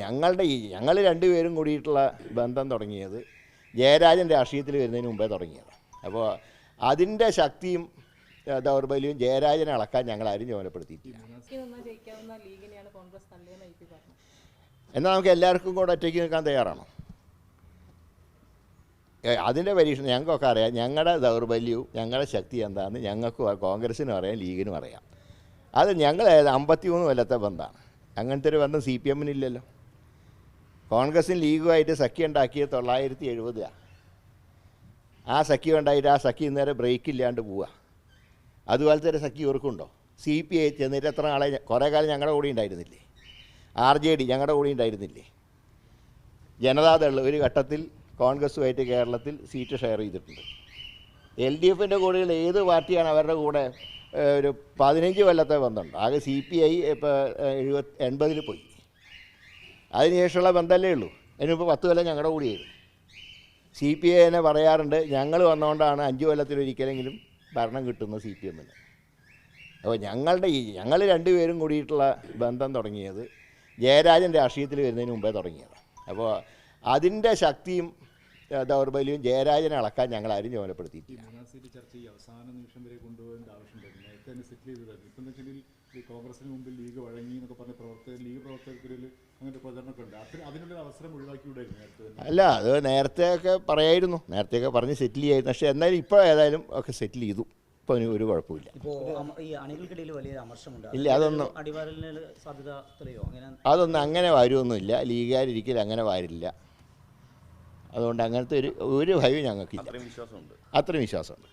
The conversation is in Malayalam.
ഞങ്ങൾ രണ്ടുപേരും കൂടിയിട്ടുള്ള ബന്ധം തുടങ്ങിയത് ജയരാജൻ രാഷ്ട്രീയത്തിൽ വരുന്നതിന് മുമ്പേ തുടങ്ങിയതാണ്. അപ്പോൾ അതിൻ്റെ ശക്തിയും ദൗർബല്യവും ജയരാജനെ അളക്കാൻ ഞങ്ങൾ ആരും ചുമതലപ്പെടുത്തിയിട്ടില്ല. എന്നാൽ നമുക്ക് എല്ലാവർക്കും കൂടെ ഒറ്റയ്ക്ക് നിൽക്കാൻ തയ്യാറാണോ? അതിൻ്റെ പരീക്ഷണം ഞങ്ങൾക്കൊക്കെ അറിയാം. ഞങ്ങളുടെ ദൗർബല്യവും ഞങ്ങളുടെ ശക്തി എന്താണെന്ന് ഞങ്ങൾക്കും കോൺഗ്രസിനും അറിയാം, ലീഗിനും അറിയാം. അത് ഞങ്ങൾ 53 കൊല്ലത്തെ ബന്ധമാണ്. അങ്ങനത്തെ ഒരു ബന്ധം CPM-ന് ഇല്ലല്ലോ. കോൺഗ്രസും ലീഗുമായിട്ട് സഖ്യം ഉണ്ടാക്കിയത് 1970. ആ സഖ്യം ഉണ്ടായിട്ട് ആ സഖ്യം ഇന്നേരം ബ്രേക്ക് ഇല്ലാണ്ട് പോവുക. അതുപോലത്തെ ഒരു സഖ്യം ഇവർക്കുണ്ടോ? CPI ചെന്നിട്ട് എത്ര നാളെ കുറേ കാലം ഞങ്ങളുടെ കൂടെ ഉണ്ടായിരുന്നില്ലേ? RJD ഞങ്ങളുടെ കൂടെ ഉണ്ടായിരുന്നില്ലേ? ജനതാദൾ ഒരു ഘട്ടത്തിൽ കോൺഗ്രസുമായിട്ട് കേരളത്തിൽ സീറ്റ് ഷെയർ ചെയ്തിട്ടുണ്ട്. LDF-ൻ്റെ കൂടെയുള്ള ഏത് പാർട്ടിയാണ് അവരുടെ കൂടെ ഒരു 15 കൊല്ലത്തെ ബന്ധമുണ്ട്. ആകെ CPI ഇപ്പോൾ 80-ൽ പോയി. അതിനുശേഷമുള്ള ബന്ധമല്ലേ ഉള്ളൂ. അതിന് മുമ്പ് 10 കൊല്ലം ഞങ്ങളുടെ കൂടിയായിരുന്നു. CPI തന്നെ പറയാറുണ്ട്, ഞങ്ങൾ വന്നുകൊണ്ടാണ് 5 കൊല്ലത്തിലൊരിക്കലെങ്കിലും ഭരണം കിട്ടുന്നത് CPM-ന്. അപ്പോൾ ഞങ്ങൾ രണ്ടുപേരും കൂടിയിട്ടുള്ള ബന്ധം തുടങ്ങിയത് ജയരാജൻ രാഷ്ട്രീയത്തിൽ വരുന്നതിന് മുമ്പേ തുടങ്ങിയതാണ്. അപ്പോൾ അതിൻ്റെ ശക്തിയും ദൗർബല്യവും ജയരാജനെ അളക്കാൻ ഞങ്ങൾ ആരും ചുമതലപ്പെടുത്തിയിട്ടില്ല. കോൺഗ്രസിന് മുമ്പിൽ ലീഗ് വഴങ്ങി എന്നൊക്കെ പറഞ്ഞ ലീഗ് പ്രവർത്തകർക്കിടയിൽ അങ്ങനത്തെ പ്രചരണമൊക്കെ ഉണ്ട്. അതിനുള്ള അവസരം ഒഴിവാക്കിവിടായിരുന്നു. അല്ല, അത് നേരത്തെയൊക്കെ പറയായിരുന്നു, നേരത്തെയൊക്കെ പറഞ്ഞ് സെറ്റിൽ ചെയ്യായിരുന്നു. പക്ഷേ എന്നാലും ഇപ്പോൾ ഏതായാലും ഒക്കെ സെറ്റിൽ ചെയ്തു. ഇപ്പോൾ അതിന് ഒരു കുഴപ്പമില്ല. ഇല്ല, അതൊന്നും അങ്ങനെ വരുമൊന്നുമില്ല. ലീഗുകാരിക്കലും അങ്ങനെ വരില്ല. അതുകൊണ്ട് അങ്ങനത്തെ ഒരു ഭയവും ഞങ്ങൾക്കില്ല. അത്രയും വിശ്വാസമുണ്ട്.